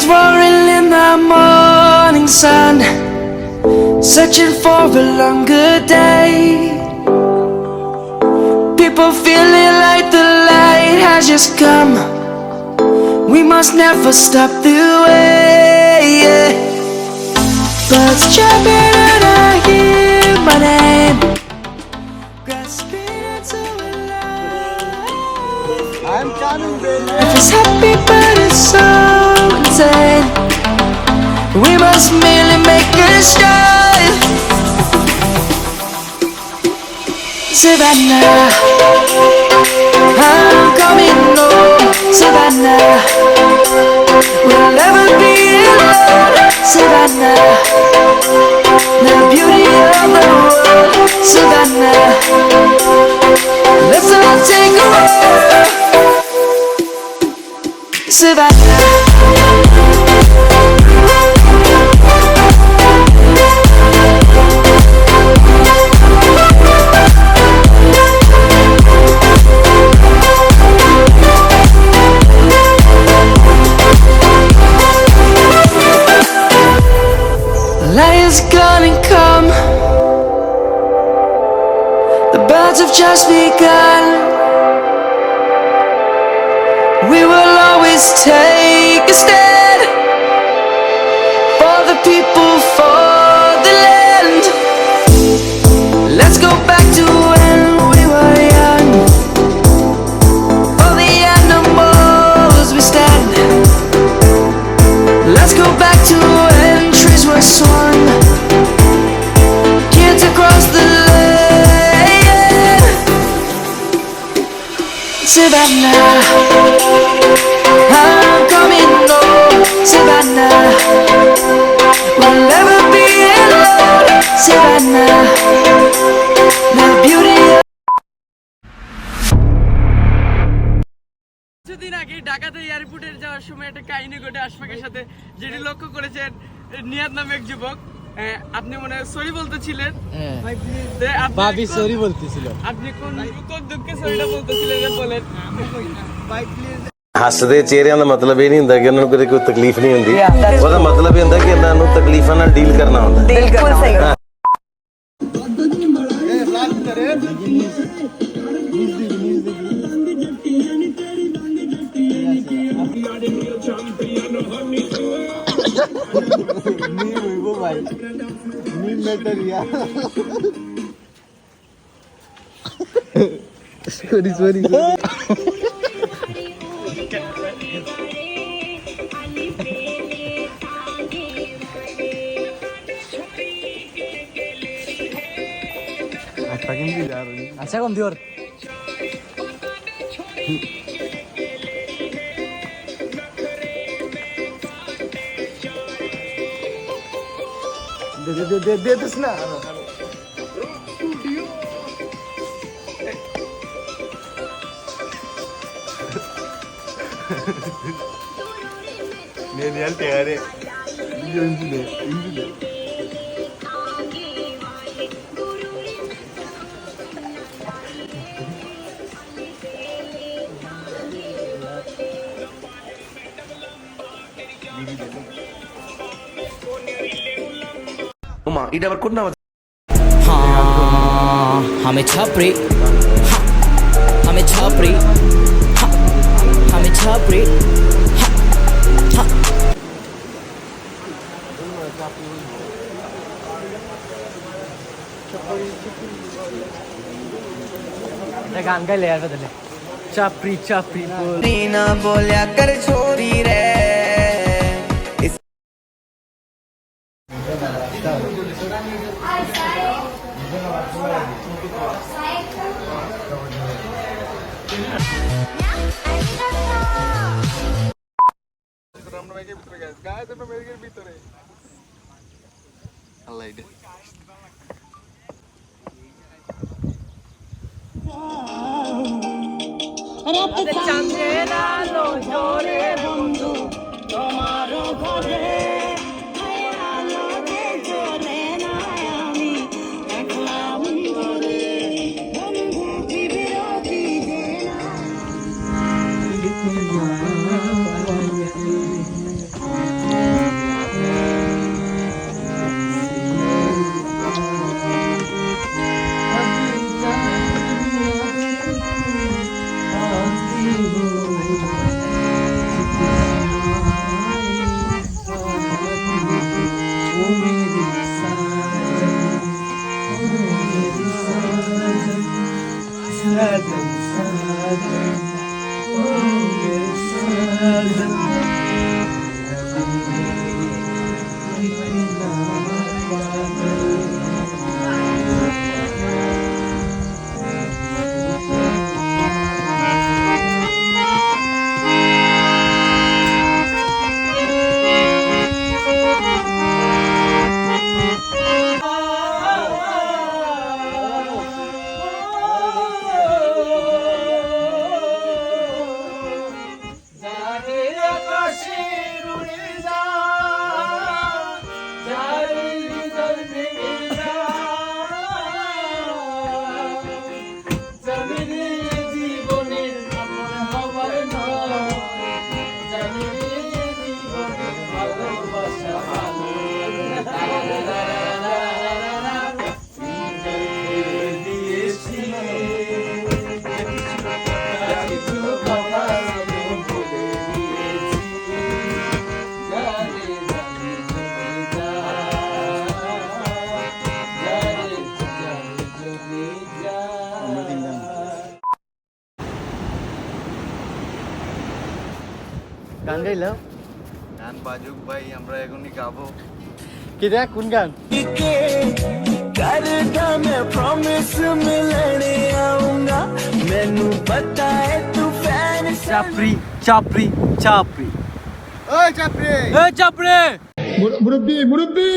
roaring in the morning sun, searching for a longer day. People feeling like the light has just come. We must never stop the way, yeah. Birds jumping and I hear my name, grasping into life. I'm coming, baby. Life is happy but it's so insane. We must merely make a start. Savannah, I'm coming home. Savannah, we'll never be alone. Savannah, the beauty of the world. Savannah, let's all take a walk. Savannah. Light is gonna come. The birds have just begun. We will always take a stand for the people, for the land. Let's go back to when we were young. For the animals we stand. Let's go back to when trees were swung, kids across the land. Savannah, I'm coming home. Savannah, we'll never be alone. Savannah, the beauty of কিছুদিন আগে ঢাকাতে এয়ারপোর্টে যাওয়ার সময় একটা কাহিনী ঘটে আশফাকের সাথে, যেটি লক্ষ্য করেছেন নিয়াদ নামে এক যুবক। আপনি মনে হয় সরি বলতেছিলেন, ভাবি সরি বলতেছিল। আপনি কোন দুঃখে সরিটা বলতেছিলেন বলেন। ਹੱਸਦੇ ਚਿਹਰਿਆਂ ਦਾ ਮਤਲਬ ਇਹ ਨਹੀਂ ਹੁੰਦਾ ਕਿ ਉਹਨਾਂ ਨੂੰ ਕੋਈ ਤਕਲੀਫ ਨਹੀਂ ਹੁੰਦੀ। ਉਹਦਾ ਮਤਲਬ ਇਹ ਹੁੰਦਾ ਕਿ ਇਹਨਾਂ ਨੂੰ ਤਕਲੀਫਾਂ ਨਾਲ ਡੀਲ ਕਰਨਾ ਹੁੰਦਾ। ਬਿਲਕੁਲ ਸਹੀ। Sorry. अच्छा कौन थी और दे ना నేను ಹೇಳ್ತೇನೆ ಇಂಜಿನೆ ওমা এটা আবার কোন নাম? हाँ हमें छापरी, हमें छापरी, हमें छापरी। गान का ले यार बदले चापरी चापरी ना बोलिया कर छोरी रे। চাঁদের আলো ঝরে বন্ধু তোমার ঘরে, গান গাইলাম গান বাজুক ভাই, আমরা এখনই গাবো। কি দেখ কোন গান? চাপড়ি চাপড়ি চাপড়ি ওই চাপরে, এ চাপড়ি মুরব্বি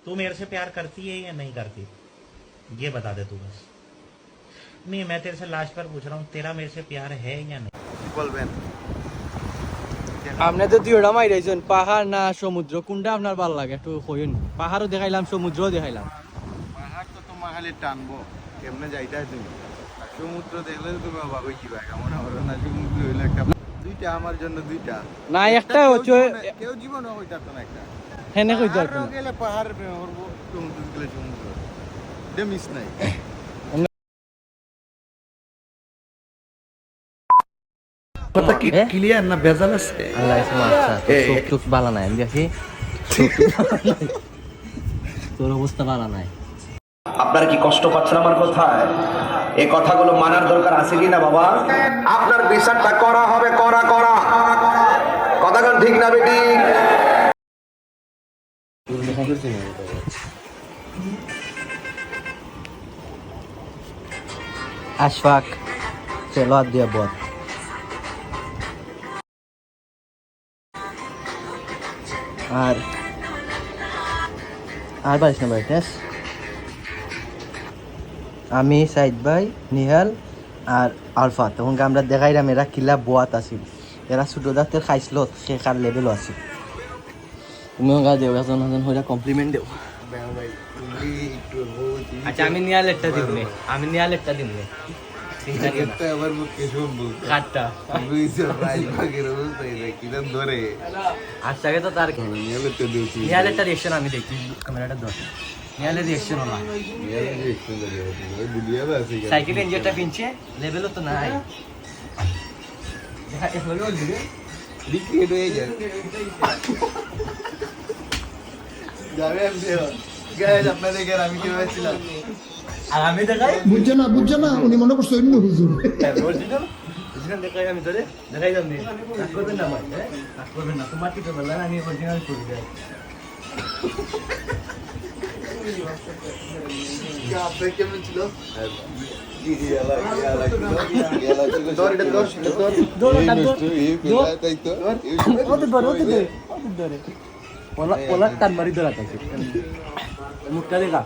तू मेरे से प्यार करती है या नहीं करती, ये बता दे तू बस। नहीं, मैं तेरे से लास्ट बार पूछ रहा हूँ, तेरा मेरे से प्यार है या नहीं? বলবেন। আপনি তো দুইটা মাইরাইছেন, পাহাড় না সমুদ্র, কোনটা আপনার ভালো লাগে একটু কইন। পাহাড়ও দেখাইলাম, সমুদ্রও দেখাইলাম। পাহাড় তো তোমার খালি টানবো, কেমনে যাইতাই তুমি। আর সমুদ্র দেখলে তো তুমি অবাক হয়ে যাবে, কেমন হবে না। সমুদ্র হইলো একটা, দুইটা আমার জন্য দুইটা না একটা হচ্ছে কেউ জীবনে হইতার তো না একটা। হেনে কইতে পারবেন পাহাড়ও গেলে পাহাড়ের প্রেম করবো, সমুদ্র গেলে সমুদ্র, এটা মিস নাই। ক্লিয়ার না ভেজাল আছে? আল্লাহ ইসমা আচ্ছা চোখ চোখ বালা নাই আমি দেখি তোর অবস্থা বালা নাই। আপনার কি কষ্ট পাচ্ছেন আমার কথায়? এই কথাগুলো মানার দরকার আছে কি না বাবা? আপনার বিচারটা করা হবে, করা করা কথাগান ঠিক না বেটি? আশফাক চলো আর দিয়া বল আর আর পারিস না ভাই। আমি সাইদ ভাই, নিহাল আর আলফা তখন আমরা দেখাইলাম এরা কিলা বোয়াত আছিল, এরা ছোটো দাঁতের খাইছিল শেখার লেভেলও আছিল। তুমিও গা দেও এজন এজন হইলে কমপ্লিমেন্ট দেও। আচ্ছা আমি নিহালেরটা দিব নে, আমি নিহালেরটা দিব নে। আবার মুখে শুনবো কাটটা রাজভাগের অবস্থা এটা কিরম ধরে। আজকে তো তার নিয়ালেরটা দিয়েছি, নিহালেরটা রিয়েকশন আমি দেখি, ক্যামেরাটা ধর। নিহালের রিয়েকশন হলো সাইকেল ইঞ্জিনটা কিনছে, লেভেলও তো নাই। দেখা এভাবে দিবে রিক্রিয়েট হয়ে যায় যাবে। গাইস আপনাদের ঘর আমি কিভাবে ছিলাম আর আমি দেখাই বুঝছে না উনি মনে করছে অন্য হুজুর। অরিজিনাল অরিজিনাল দেখাই আমি ধরে দেখাই দাম নি কাজ করবেন না ভাই, কাজ করবেন না, তোমার কি করবেন না, আমি অরিজিনাল করি দেয়। আপনার কেমন ছিল? পলার টান মারি ধরা থাকে মুখটা দেখা